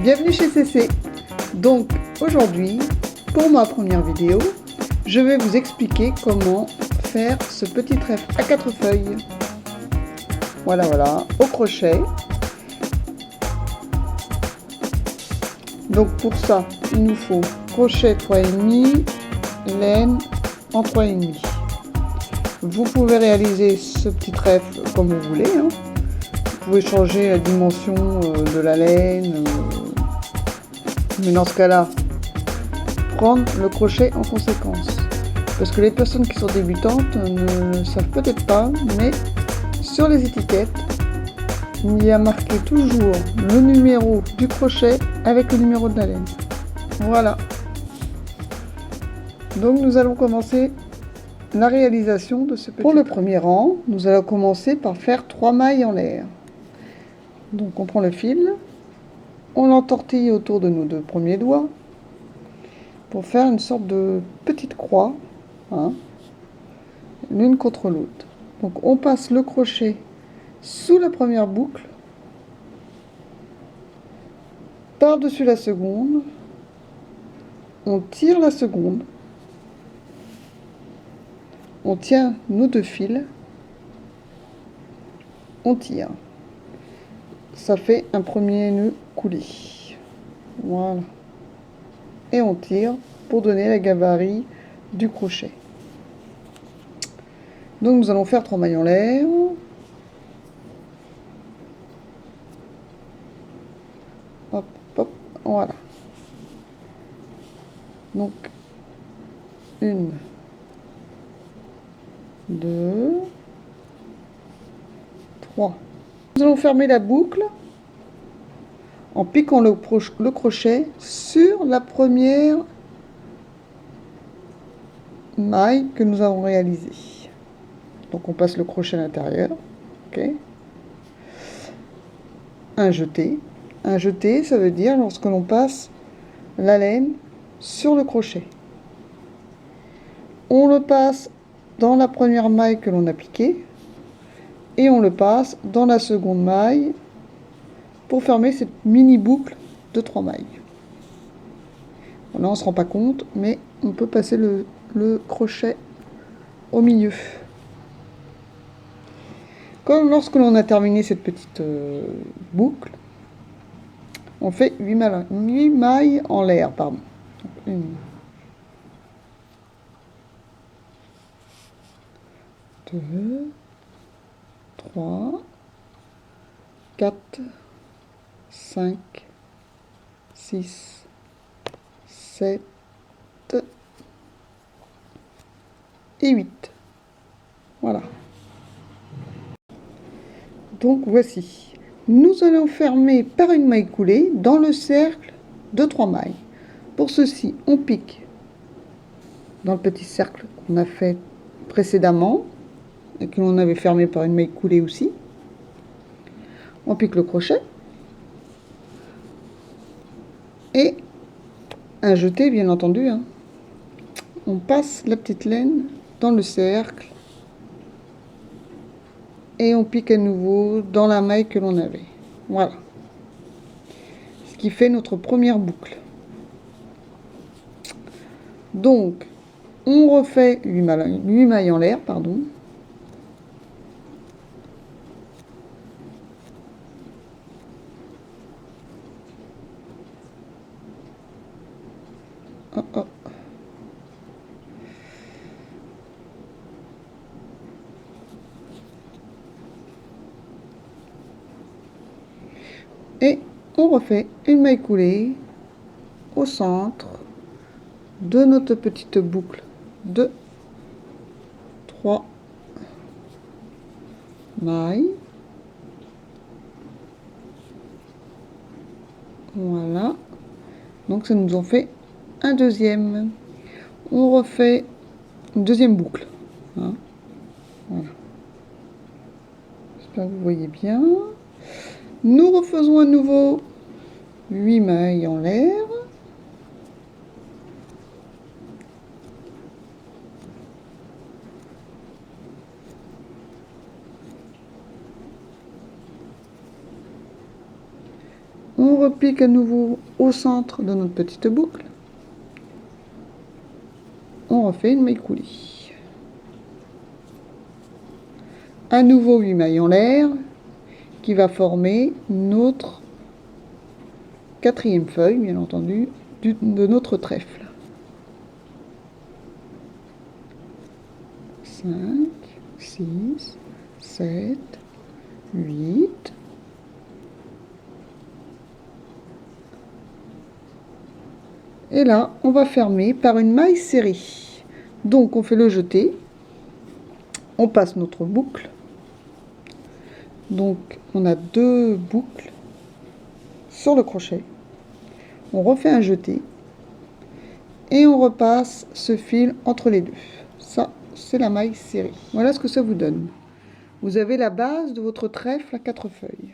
Bienvenue chez CC. Donc aujourd'hui, pour ma première vidéo, je vais vous expliquer comment faire ce petit trèfle à 4 feuilles. Voilà, au crochet. Donc pour ça, il nous faut crochet 3,5, laine en 3,5. Vous pouvez réaliser ce petit trèfle comme vous voulez, hein. Vous pouvez changer la dimension de la laine, mais dans ce cas-là, prendre le crochet en conséquence. Parce que les personnes qui sont débutantes ne savent peut-être pas, mais sur les étiquettes, il y a marqué toujours le numéro du crochet avec le numéro de la laine. Voilà. Donc nous allons commencer la réalisation de ce petit. Pour le premier rang, nous allons commencer par faire 3 mailles en l'air. Donc on prend le fil, on l'entortille autour de nos 2 premiers doigts pour faire une sorte de petite croix, hein, l'une contre l'autre. Donc on passe le crochet sous la première boucle, par-dessus la seconde, on tire la seconde, on tient nos 2 fils, on tire. Ça fait un premier nœud coulé. Voilà. Et on tire pour donner la gabarit du crochet. Donc nous allons faire 3 mailles en l'air. Hop, hop, voilà. Donc 1, 2, 3. Nous allons fermer la boucle en piquant le crochet sur la première maille que nous avons réalisée. Donc on passe le crochet à l'intérieur. Ok. Un jeté. Un jeté, ça veut dire lorsque l'on passe la laine sur le crochet. On le passe dans la première maille que l'on a piquée et on le passe dans la seconde maille pour fermer cette mini boucle de 3 mailles. Là on ne se rend pas compte, mais on peut passer le crochet au milieu. Comme lorsque l'on a terminé cette petite boucle, on fait 8 mailles en l'air, pardon. 1, 2, 3, 4, 5, 6, 7 et 8. Voilà. Donc voici. Nous allons fermer par une maille coulée dans le cercle de 3 mailles. Pour ceci, on pique dans le petit cercle qu'on a fait précédemment et que l'on avait fermé par une maille coulée aussi. On pique le crochet et un jeté, bien entendu, hein. On passe la petite laine dans le cercle et on pique à nouveau dans la maille que l'on avait. Voilà. Ce qui fait notre première boucle. Donc, on refait 8 mailles en l'air, pardon. Oh, oh. Et on refait une maille coulée au centre de notre petite boucle de 3 mailles. Voilà. Donc ça nous en fait un deuxième. On refait une deuxième boucle, hein. Voilà. J'espère que vous voyez bien. Nous refaisons à nouveau 8 mailles en l'air. On repique à nouveau au centre de notre petite boucle. On refait une maille coulée. À nouveau 8 mailles en l'air qui va former notre quatrième feuille, bien entendu, de notre trèfle. 5, 6, 7, 8. Et là, on va fermer par une maille serrée. Donc, on fait le jeté. On passe notre boucle. Donc, on a 2 boucles sur le crochet. On refait un jeté. Et on repasse ce fil entre les deux. Ça, c'est la maille serrée. Voilà ce que ça vous donne. Vous avez la base de votre trèfle à 4 feuilles.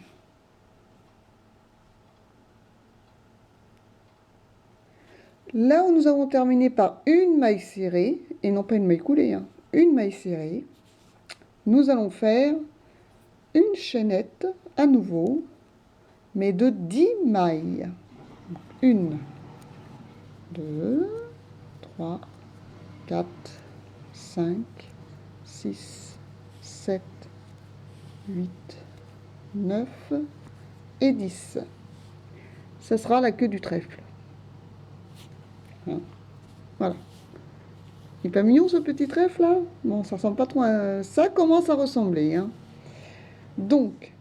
Là où nous avons terminé par une maille serrée, et non pas une maille coulée, hein, une maille serrée, nous allons faire une chaînette à nouveau, mais de 10 mailles. 1, 2, 3, 4, 5, 6, 7, 8, 9 et 10. Ce sera la queue du trèfle. Voilà. Il n'est pas mignon ce petit trèfle là? Bon, ça ressemble pas trop à... Ça commence à ressembler. Hein. Donc,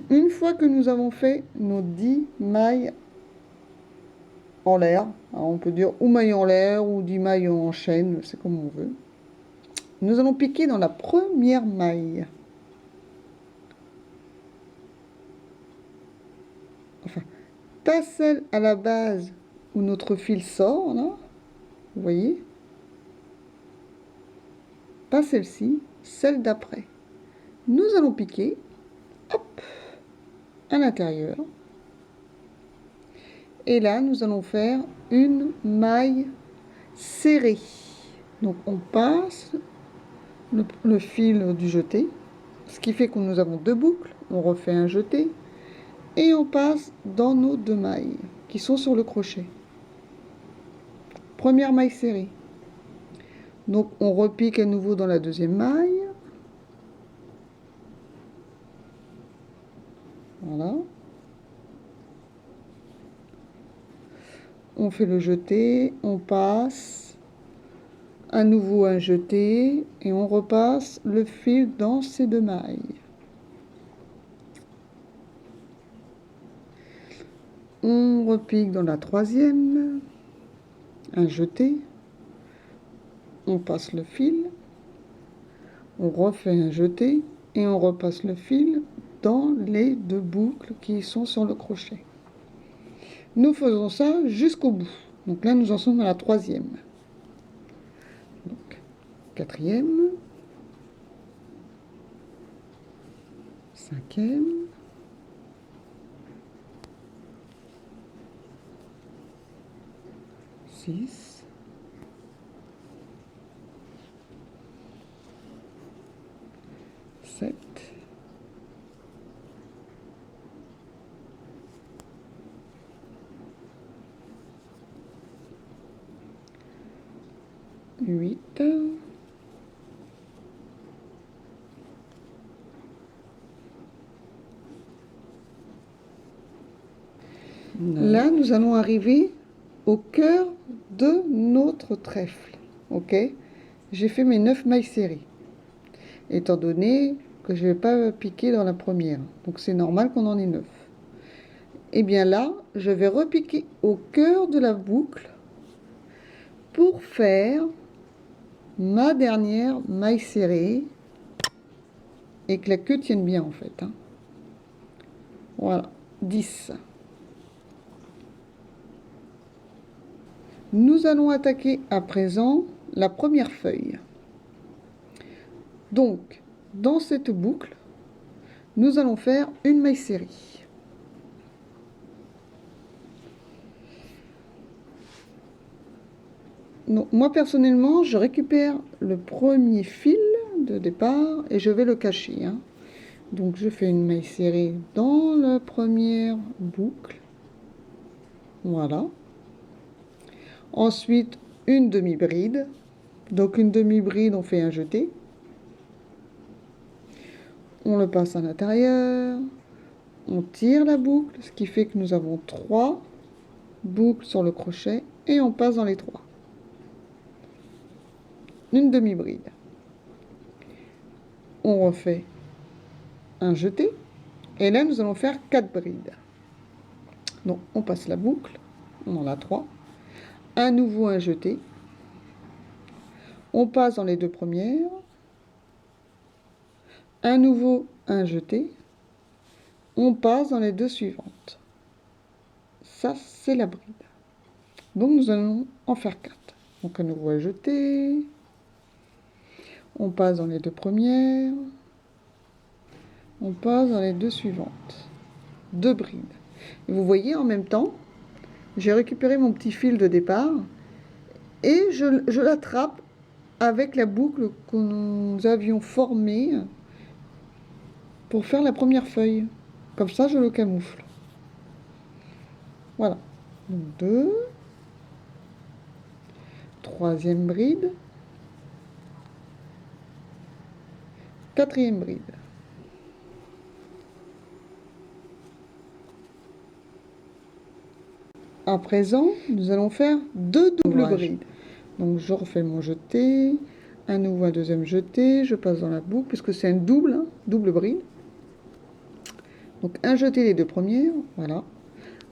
une fois que nous avons fait nos 10 mailles en l'air, on peut dire ou mailles en l'air ou 10 mailles en chaîne, c'est comme on veut. Nous allons piquer dans la première maille. Enfin, pas celle à la base où notre fil sort, là. Vous voyez? Pas celle-ci, celle d'après. Nous allons piquer, hop, à l'intérieur. Et là, nous allons faire une maille serrée. Donc, on passe le fil du jeté, ce qui fait que nous avons 2 boucles. On refait un jeté et on passe dans nos 2 mailles qui sont sur le crochet. Première maille serrée. Donc, on repique à nouveau dans la deuxième maille. Voilà. On fait le jeté, on passe à nouveau un jeté et on repasse le fil dans ces 2 mailles. On repique dans la troisième, un jeté, on passe le fil, on refait un jeté et on repasse le fil dans les 2 boucles qui sont sur le crochet. Nous faisons ça jusqu'au bout. Donc là, nous en sommes à la troisième. Donc, quatrième, cinquième, six, sept, 8, 9. Là, nous allons arriver au cœur de notre trèfle. Ok? J'ai fait mes 9 mailles serrées. Étant donné que je ne vais pas piquer dans la première. Donc, c'est normal qu'on en ait 9. Et bien là, je vais repiquer au cœur de la boucle pour faire ma dernière maille serrée et que la queue tienne bien en fait. Hein. Voilà, 10. Nous allons attaquer à présent la première feuille. Donc, dans cette boucle, nous allons faire une maille serrée. Donc, moi personnellement, je récupère le premier fil de départ et je vais le cacher. Hein. Donc je fais une maille serrée dans la première boucle. Voilà. Ensuite, une demi-bride. Donc une demi-bride, on fait un jeté. On le passe à l'intérieur. On tire la boucle, ce qui fait que nous avons 3 boucles sur le crochet et on passe dans les 3. Une demi-bride. On refait un jeté et là nous allons faire 4 brides. Donc on passe la boucle, on en a 3. À nouveau un jeté. On passe dans les 2 premières. À nouveau un jeté. On passe dans les 2 suivantes. Ça, c'est la bride. Donc, nous allons en faire 4. Donc, à nouveau un jeté. On passe dans les 2 premières. On passe dans les 2 suivantes. 2 brides. Et vous voyez, en même temps, j'ai récupéré mon petit fil de départ et je l'attrape avec la boucle que nous avions formée pour faire la première feuille. Comme ça, je le camoufle. Voilà. Donc 2. Troisième bride. Quatrième bride. À présent, nous allons faire 2 doubles brides. Donc je refais mon jeté, à nouveau un deuxième jeté, je passe dans la boucle, puisque c'est un double, hein, double bride. Donc un jeté les 2 premières, voilà.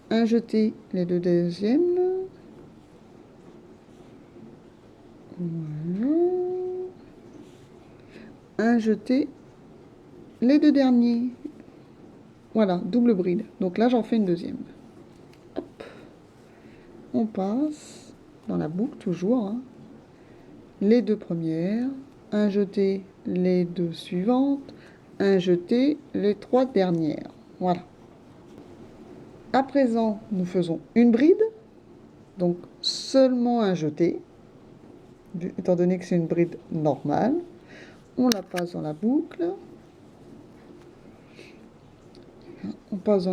Un jeté les 2 deuxièmes. Voilà. Un jeté les 2 derniers. Voilà, double bride. Donc là, j'en fais une deuxième. Hop. On passe dans la boucle, toujours, hein, les 2 premières, un jeté les 2 suivantes, un jeté les 3 dernières. Voilà. À présent, nous faisons une bride, donc seulement un jeté, étant donné que c'est une bride normale. On la passe dans la boucle. On passe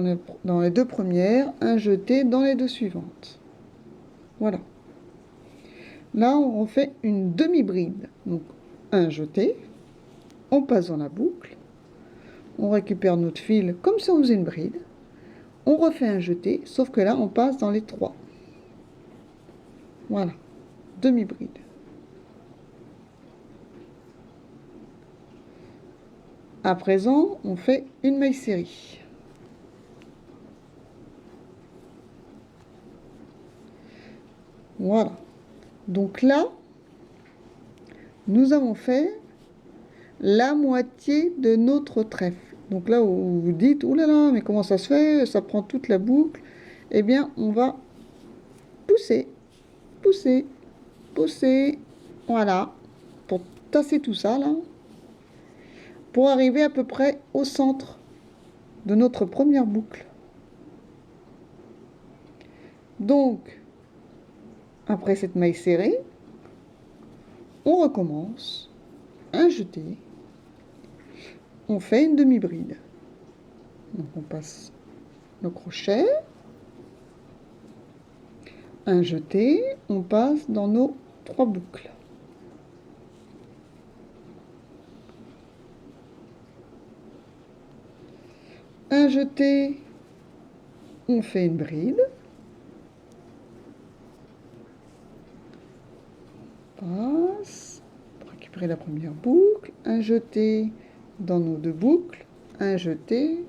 dans les 2 premières, un jeté dans les 2 suivantes. Voilà. Là, on fait une demi-bride. Donc, un jeté, on passe dans la boucle, on récupère notre fil comme si on faisait une bride, on refait un jeté, sauf que là, on passe dans les 3. Voilà, demi-bride. À présent, on fait une maille série. Voilà. Donc là, nous avons fait la moitié de notre trèfle. Donc là, où vous dites, oh là là, mais comment ça se fait? Ça prend toute la boucle. Eh bien, on va pousser, pousser, pousser. Voilà. Pour tasser tout ça, là. Pour arriver à peu près au centre de notre première boucle. Donc, après cette maille serrée, on recommence, un jeté, on fait une demi-bride. Donc on passe le crochet, un jeté, on passe dans nos 3 boucles. Un jeté, on fait une bride. Passe, pour récupérer la première boucle, un jeté dans nos 2 boucles, un jeté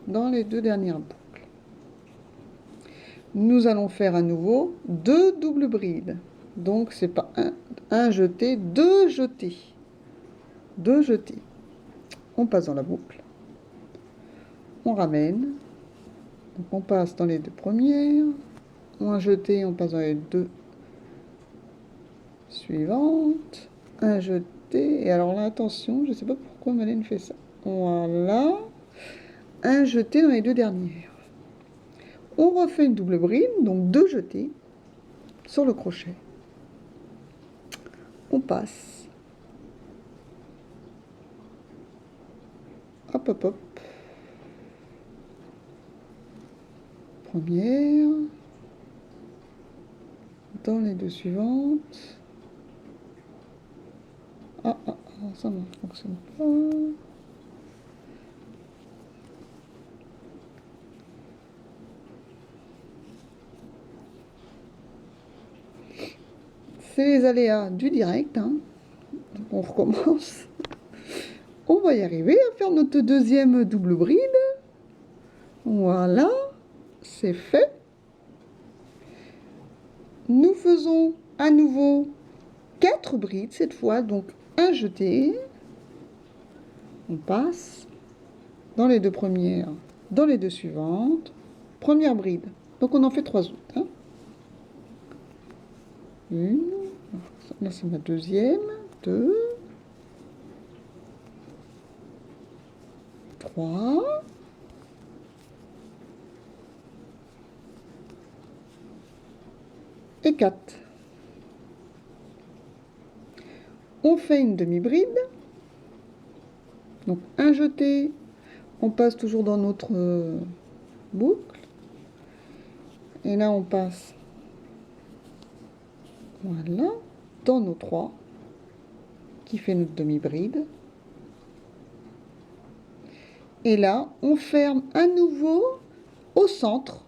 dans les 2 dernières boucles. Nous allons faire à nouveau 2 doubles brides. Donc c'est pas un jeté, 2 jetés. 2 jetés. On passe dans la boucle. On ramène. Donc on passe dans les 2 premières. Un jeté, on passe dans les 2 suivantes. Un jeté. Et alors là, attention, je ne sais pas pourquoi Malène fait ça. Voilà. Un jeté dans les 2 dernières. On refait une double bride, donc 2 jetés sur le crochet. On passe. Hop, hop, hop. Première. Dans les deux suivantes. Ah, ah, ah, ça ne fonctionne pas. C'est les aléas du direct, hein. Donc on recommence. On va y arriver à faire notre deuxième double bride. Voilà, c'est fait. Nous faisons à nouveau 4 brides cette fois, donc un jeté. On passe dans les deux premières, dans les deux suivantes. Première bride. Donc on en fait 3 autres. Hein. Une, là c'est ma deuxième, 2, 3, et 4. On fait une demi-bride. Donc un jeté, on passe toujours dans notre boucle. Et là on passe, voilà, dans nos 3, qui fait notre demi-bride. Et là, on ferme à nouveau au centre,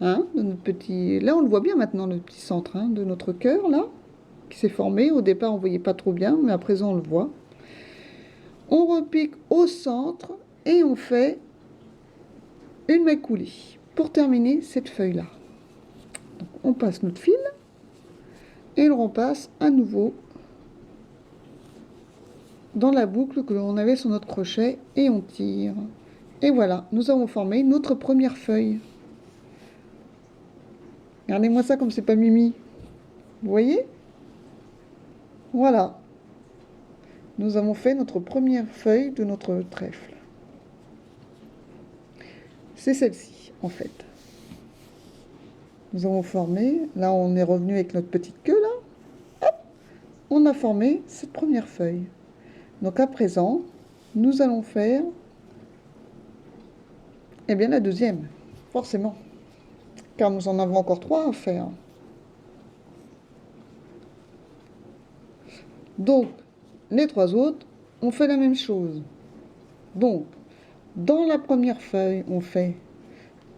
hein, de notre petit... Là, on le voit bien maintenant, le petit centre, hein, de notre cœur, là, qui s'est formé. Au départ, on ne voyait pas trop bien, mais à présent, on le voit. On repique au centre et on fait une maille coulée pour terminer cette feuille-là. Donc, on passe notre fil et on repasse à nouveau dans la boucle que l'on avait sur notre crochet et on tire. Et voilà, nous avons formé notre première feuille. Regardez-moi ça comme c'est pas Mimi. Vous voyez? Voilà. Nous avons fait notre première feuille de notre trèfle. C'est celle-ci, en fait. Nous avons formé, là on est revenu avec notre petite queue, là. Hop, on a formé cette première feuille. Donc à présent, nous allons faire, eh bien la deuxième, forcément. Car nous en avons encore 3 à faire. Donc, les 3 autres, on fait la même chose. Donc, dans la première feuille, on fait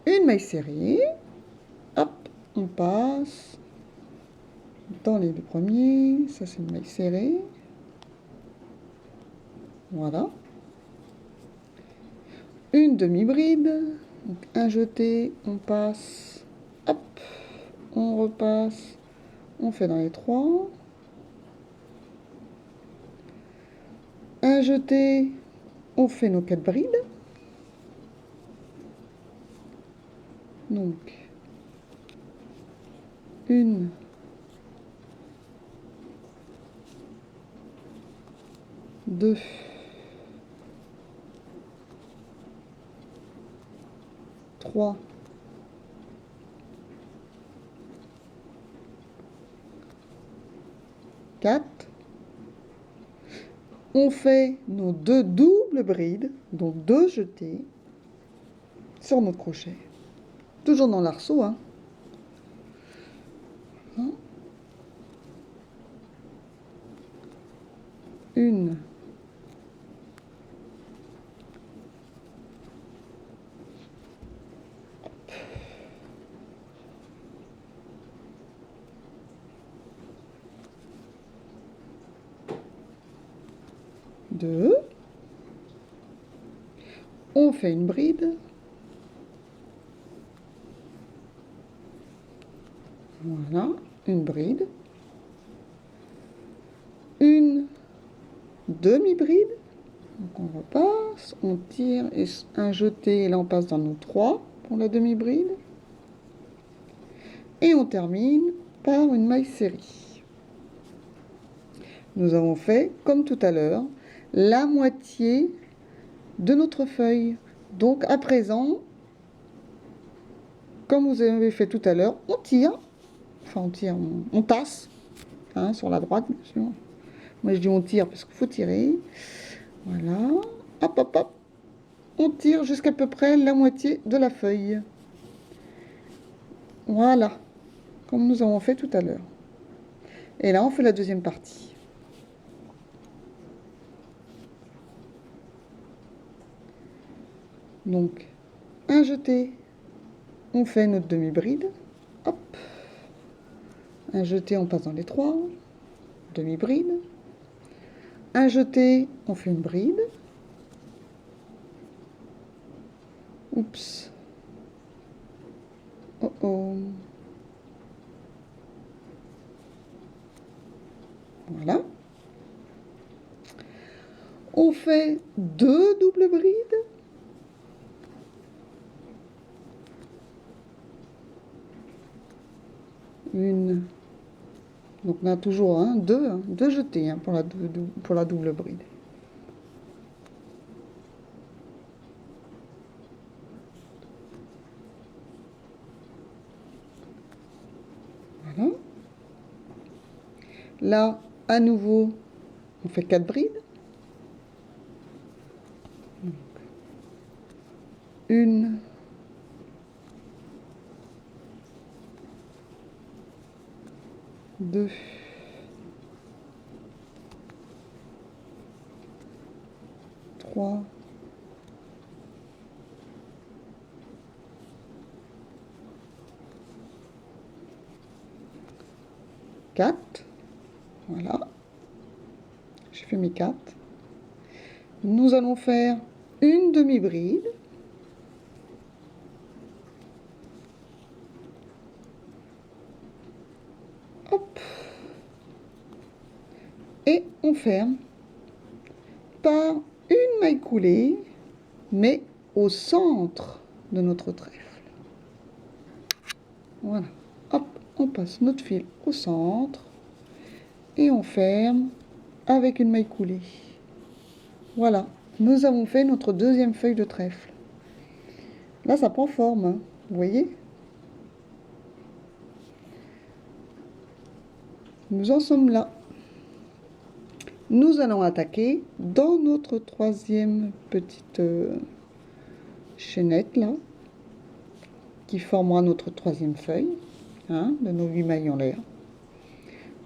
une maille serrée. Hop, on passe dans les deux premiers. Ça, c'est une maille serrée. Voilà. Une demi-bride. Donc, un jeté, on passe. Hop, on repasse. On fait dans les 3. Un jeté, on fait nos 4 brides. Donc, une, deux, trois, quatre. On fait nos 2 doubles brides, donc 2 jetés sur notre crochet. Toujours dans l'arceau, hein. Une, deux, on fait une bride, voilà, une bride, une demi-bride, donc on repasse, on tire et un jeté, et là on passe dans nos 3 pour la demi-bride, et on termine par une maille serrée. Nous avons fait, comme tout à l'heure, la moitié de notre feuille. Donc à présent, comme vous avez fait tout à l'heure, on tire, enfin on tire, on tasse, hein, sur la droite bien sûr. Moi je dis on tire parce qu'il faut tirer. Voilà, hop hop hop, on tire jusqu'à peu près la moitié de la feuille. Voilà, comme nous avons fait tout à l'heure. Et là, on fait la deuxième partie. Donc, un jeté, on fait notre demi-bride. Hop. Un jeté, on passe dans les 3. Demi-bride. Un jeté, on fait une bride. Oups. Oh oh. Voilà. On fait 2 doubles brides. Une. Donc on a toujours deux jetés pour la double bride. Voilà. Là, à nouveau, on fait 4 brides. Donc, 1, 2, 3, 4. Voilà. J'ai fait mes 4. Nous allons faire une demi-bride. Hop. Et on ferme par une maille coulée, mais au centre de notre trèfle. Voilà. Hop, on passe notre fil au centre et on ferme avec une maille coulée. Voilà, nous avons fait notre deuxième feuille de trèfle. Là, ça prend forme, hein, vous voyez? Nous en sommes là. Nous allons attaquer dans notre troisième petite chaînette là, qui formera notre troisième feuille, de nos 8 mailles en l'air.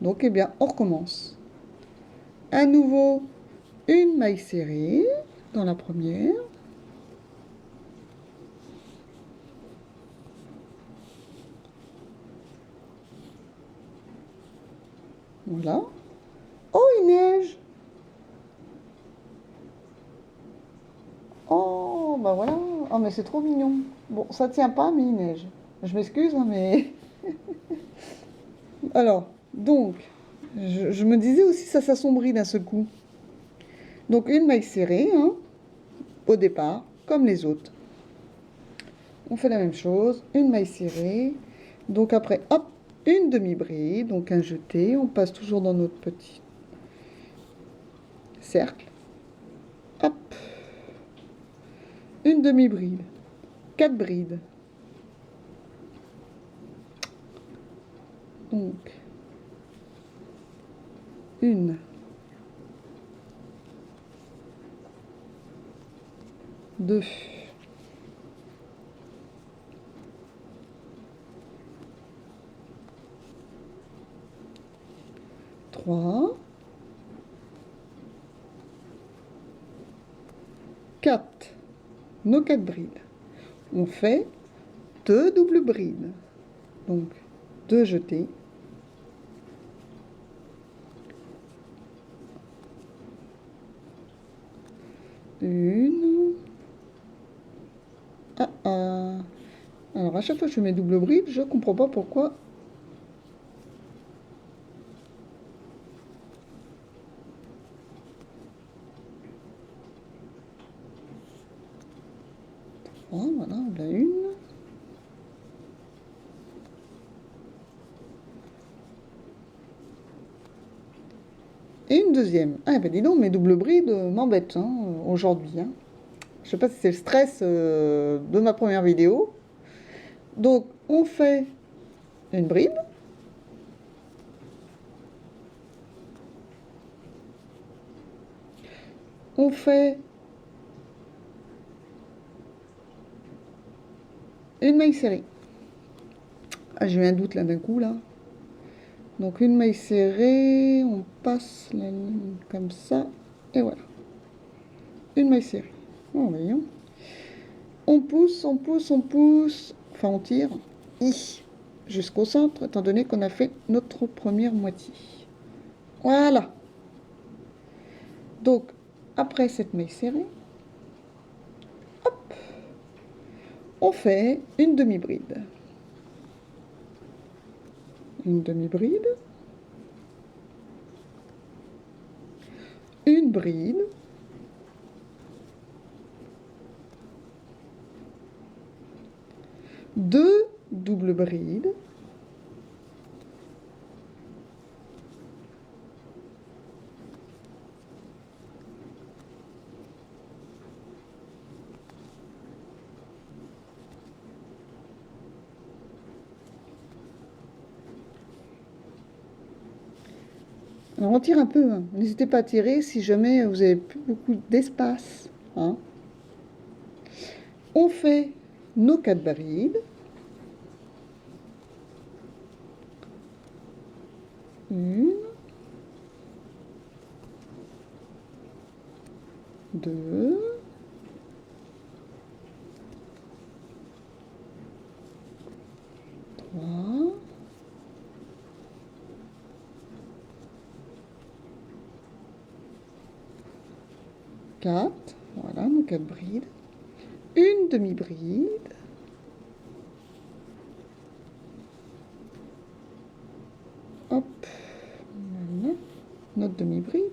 Donc, eh bien, on recommence. À nouveau, une maille serrée dans la première. Voilà. Oh, il neige! Oh, bah voilà. Oh, mais c'est trop mignon. Bon, ça tient pas, mais il neige. Je m'excuse, hein, mais... Alors, donc, je me disais aussi ça s'assombrit d'un seul coup. Donc, une maille serrée, au départ, comme les autres. On fait la même chose, une maille serrée. Donc après, hop, une demi-bride, donc un jeté. On passe toujours dans notre petit cercle. Hop, une demi-bride, 4 brides. Donc, une, deux, trois, 4. Nos 4 brides. On fait 2 doubles brides. Donc, 2 jetés. Une. Alors, à chaque fois que je fais mes doubles brides, je comprends pas pourquoi. Voilà, on a une. Et une deuxième. Ah ben dis donc, mes doubles brides m'embêtent aujourd'hui. Je sais pas si c'est le stress de ma première vidéo. Donc on fait une bride. On fait une maille serrée. Ah, j'ai eu un doute là d'un coup là. Donc une maille serrée, on passe la ligne comme ça, et voilà. Une maille serrée. Bon, voyons. On pousse, on pousse, on pousse. Enfin, on tire. Jusqu'au centre, étant donné qu'on a fait notre première moitié. Voilà. Donc, après cette maille serrée, hop, on fait une demi-bride. Une demi-bride. Une bride. Deux doubles brides. Alors on tire un peu, hein. N'hésitez pas à tirer si jamais vous avez plus beaucoup d'espace, hein. On fait nos 4 brides. Une, deux, trois, quatre. Voilà nos 4 brides. Une demi-bride. Hop, voilà, notre demi-bride.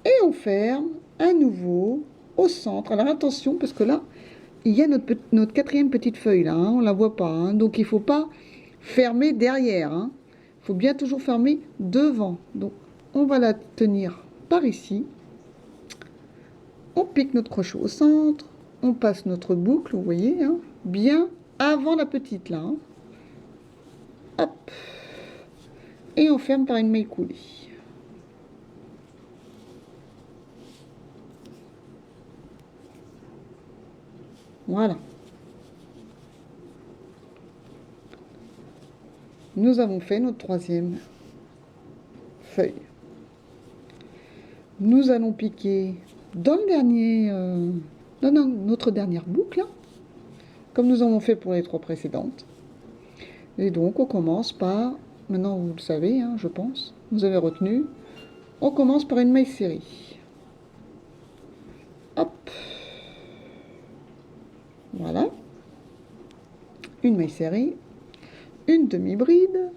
Et on ferme à nouveau au centre. Alors attention, parce que là, il y a notre quatrième petite feuille là, hein, on ne la voit pas. Hein, donc il ne faut pas fermer derrière. Hein. Il faut bien toujours fermer devant. Donc on va la tenir par ici. On pique notre crochet au centre. On passe notre boucle, vous voyez, hein, bien avant la petite là. Hein. Hop. Et on ferme par une maille coulée. Voilà. Nous avons fait notre troisième feuille. Nous allons piquer dans le dernier, dans notre dernière boucle, hein, comme nous avons fait pour les 3 précédentes. Et donc on commence par, maintenant vous le savez, hein, je pense, vous avez retenu, on commence par une maille serrée. Hop. Voilà. Une maille serrée. Une demi-bride.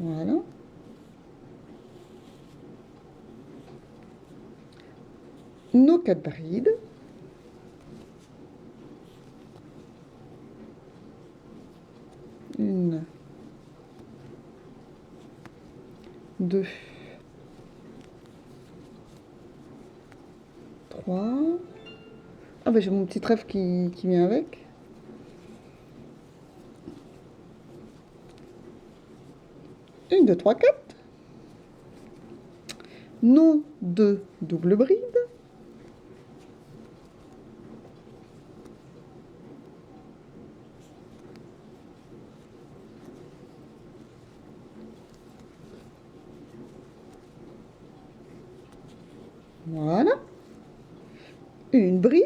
Voilà. Nos 4 brides. Une. Deux. 3. Ah ben j'ai mon petit trèfle qui vient avec. Une, deux, trois, 4. Nos 2 doubles brides. Voilà. Une bride.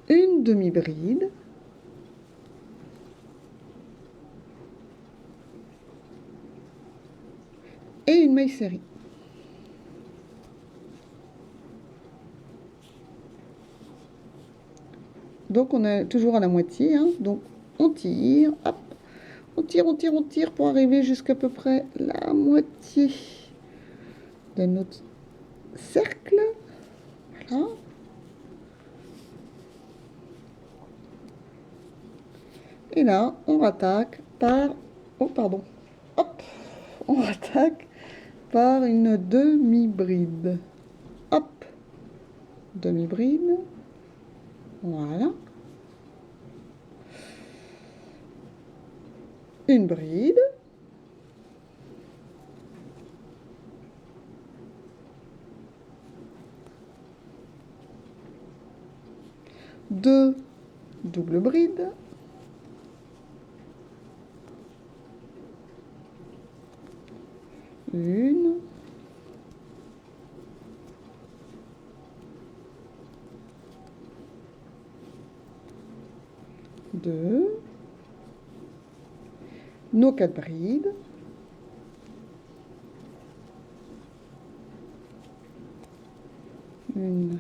Une demi-bride. Et une maille serrée. Donc on est toujours à la moitié, hein. Donc on tire, hop, on tire, on tire, on tire pour arriver jusqu'à peu près la moitié de notre cercle. Voilà. Et là, on rattaque par, oh pardon, hop, on rattaque par une demi-bride. Hop, demi-bride. Voilà. Une bride. double bride. Une. Deux. Nos 4 brides. Une.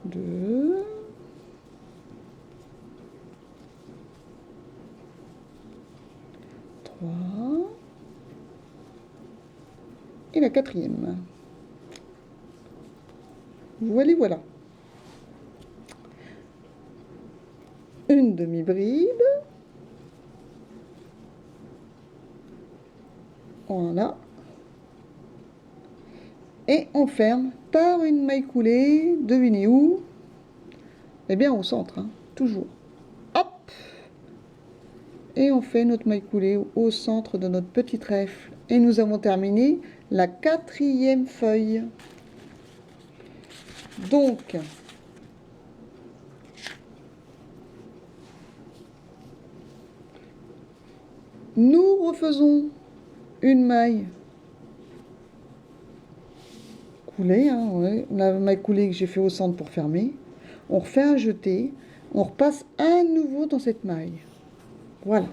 Deux. Trois. Et la 4e. Voilà, voilà. Une demi-bride. Voilà. Et on ferme par une maille coulée. Devinez où? Eh bien au centre, hein, toujours. Hop! Et on fait notre maille coulée au centre de notre petit trèfle. Et nous avons terminé la 4e feuille. Donc, nous refaisons une maille coulée, hein, ouais, la maille coulée que j'ai fait au centre pour fermer. On refait un jeté, on repasse à nouveau dans cette maille. Voilà,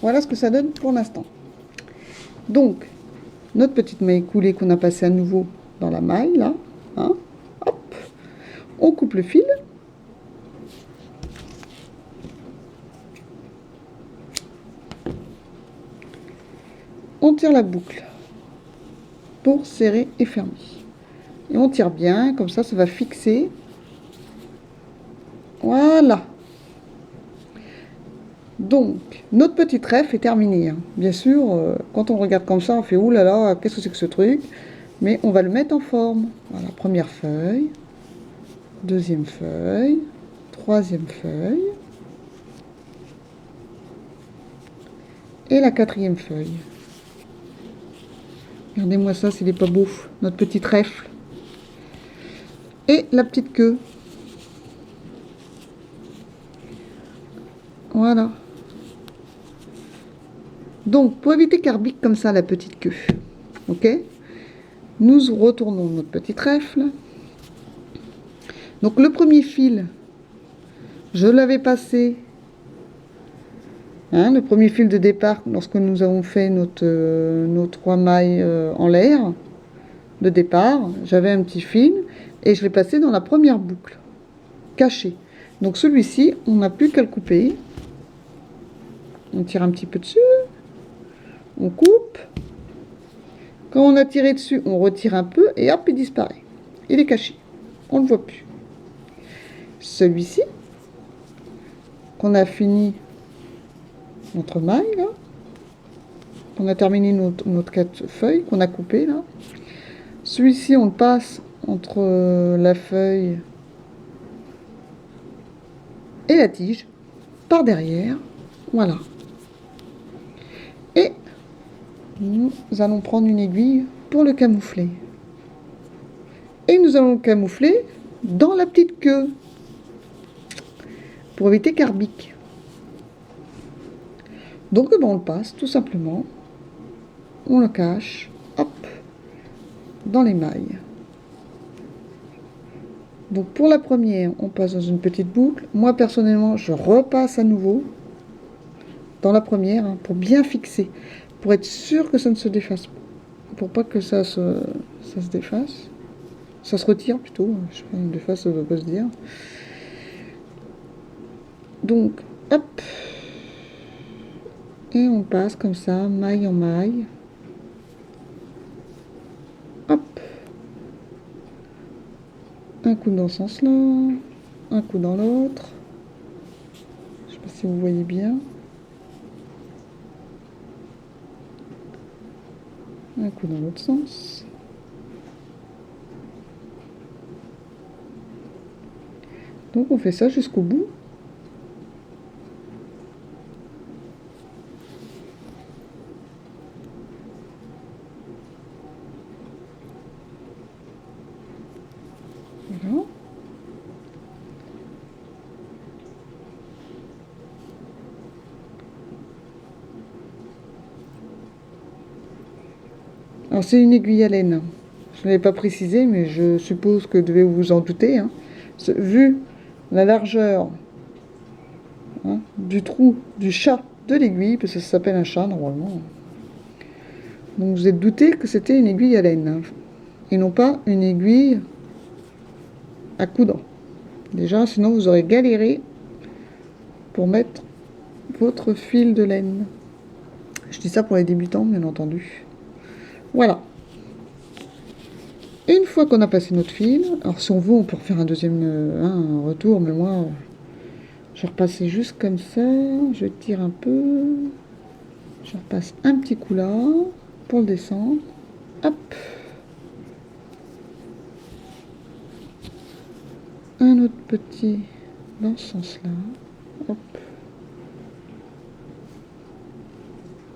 voilà ce que ça donne pour l'instant. Donc, notre petite maille coulée qu'on a passée à nouveau dans la maille, là, hein, hop, on coupe le fil. On tire la boucle pour serrer et fermer. Et on tire bien, comme ça va fixer. Voilà. Donc, notre petit trèfle est terminé. Hein. Bien sûr, quand on regarde comme ça, on fait « Ouh là là, qu'est-ce que c'est que ce truc ?» Mais on va le mettre en forme. Voilà, première feuille, deuxième feuille, troisième feuille. Et la 4e feuille. Regardez-moi ça, s'il n'est pas beau, notre petit trèfle. Et la petite queue. Voilà. Donc, pour éviter qu'elle rebique comme ça la petite queue, ok, nous retournons notre petit trèfle. Donc, le premier fil, je l'avais passé, hein, le premier fil de départ, lorsque nous avons fait nos 3 mailles en l'air de départ, j'avais un petit fil et je l'ai passé dans la première boucle, caché. Donc, celui-ci, on n'a plus qu'à le couper. On tire un petit peu dessus. On coupe. Quand on a tiré dessus, on retire un peu et hop, il disparaît. Il est caché. On ne le voit plus. Celui-ci, qu'on a fini notre maille, là. On a terminé notre 4 feuilles qu'on a coupées, là. Celui-ci, on le passe entre la feuille et la tige, par derrière. Voilà. Et nous allons prendre une aiguille pour le camoufler. Et nous allons le camoufler dans la petite queue, pour éviter qu'elle rebique. Donc on le passe tout simplement, on le cache, hop, dans les mailles. Donc pour la première, on passe dans une petite boucle. Moi personnellement, je repasse à nouveau dans la première, hein, pour bien fixer, pour être sûr que ça ne se défasse pas, pour pas que ça se défasse. Ça se retire plutôt, je sais pas, une déface, ça ne doit pas se dire. Donc, hop, et on passe comme ça, maille en maille. Hop, un coup dans ce sens-là, un coup dans l'autre. Je sais pas si vous voyez bien. Un coup dans l'autre sens. Donc on fait ça jusqu'au bout. Alors c'est une aiguille à laine. Je ne l'ai pas précisé, mais je suppose que vous devez vous en douter. Hein. Vu la largeur du trou du chat de l'aiguille, parce que ça s'appelle un chat normalement. Donc vous êtes douté que c'était une aiguille à laine, hein, et non pas une aiguille à coudre. Déjà, sinon vous aurez galéré pour mettre votre fil de laine. Je dis ça pour les débutants, bien entendu. Voilà. Une fois qu'on a passé notre fil, alors si on veut, on peut refaire un deuxième un retour, mais moi, je vais repasser juste comme ça. Je tire un peu. Je repasse un petit coup là, pour le descendre. Hop. Un autre petit dans ce sens-là. Hop.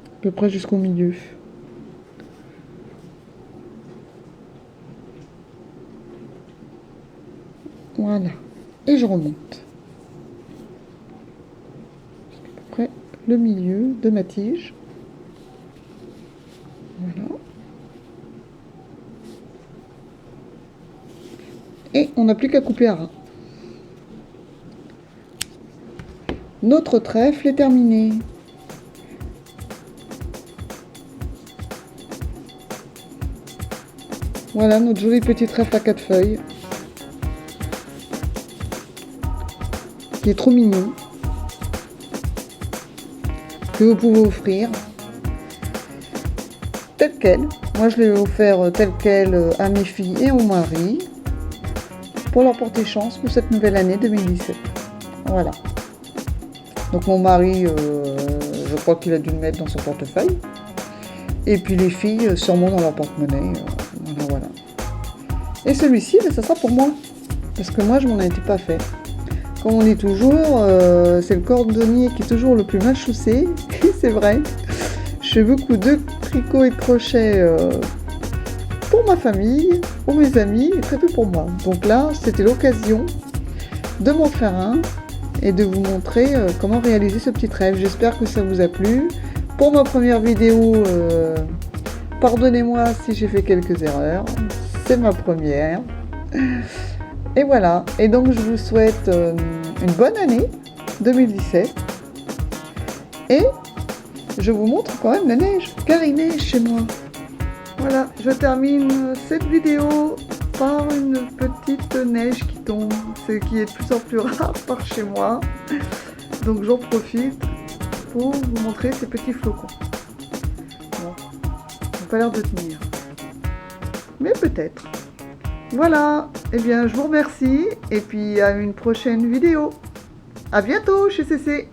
À peu près jusqu'au milieu. Voilà. Et je remonte. À peu près le milieu de ma tige. Voilà. Et on n'a plus qu'à couper à ras. Notre trèfle est terminé. Voilà notre joli petit trèfle à 4 feuilles. Qui est trop mignon. Que vous pouvez offrir. Tel quel. Moi je l'ai offert tel quel à mes filles et à mon mari. Pour leur porter chance pour cette nouvelle année 2017. Voilà. Donc mon mari, je crois qu'il a dû le mettre dans son portefeuille. Et puis les filles, sûrement dans leur porte-monnaie. Voilà. Et celui-ci, ça sera pour moi. Parce que moi, je m'en étais pas fait. Comme on dit toujours, c'est le cordonnier qui est toujours le plus mal chaussé. Et c'est vrai. Je fais beaucoup de tricot et de crochet pour ma famille, pour mes amis, et très peu pour moi. Donc là, c'était l'occasion de m'en faire un et de vous montrer comment réaliser ce petit trèfle. J'espère que ça vous a plu. Pour ma première vidéo, pardonnez-moi si j'ai fait quelques erreurs. C'est ma première. Et voilà. Et donc, je vous souhaite une bonne année 2017. Et je vous montre quand même la neige, car il neige chez moi. Voilà, je termine cette vidéo par une petite neige qui tombe, ce qui est de plus en plus rare par chez moi. Donc j'en profite pour vous montrer ces petits flocons. Bon, ils n'ont pas l'air de tenir, mais peut-être. Voilà, eh bien je vous remercie et puis à une prochaine vidéo. À bientôt chez CC.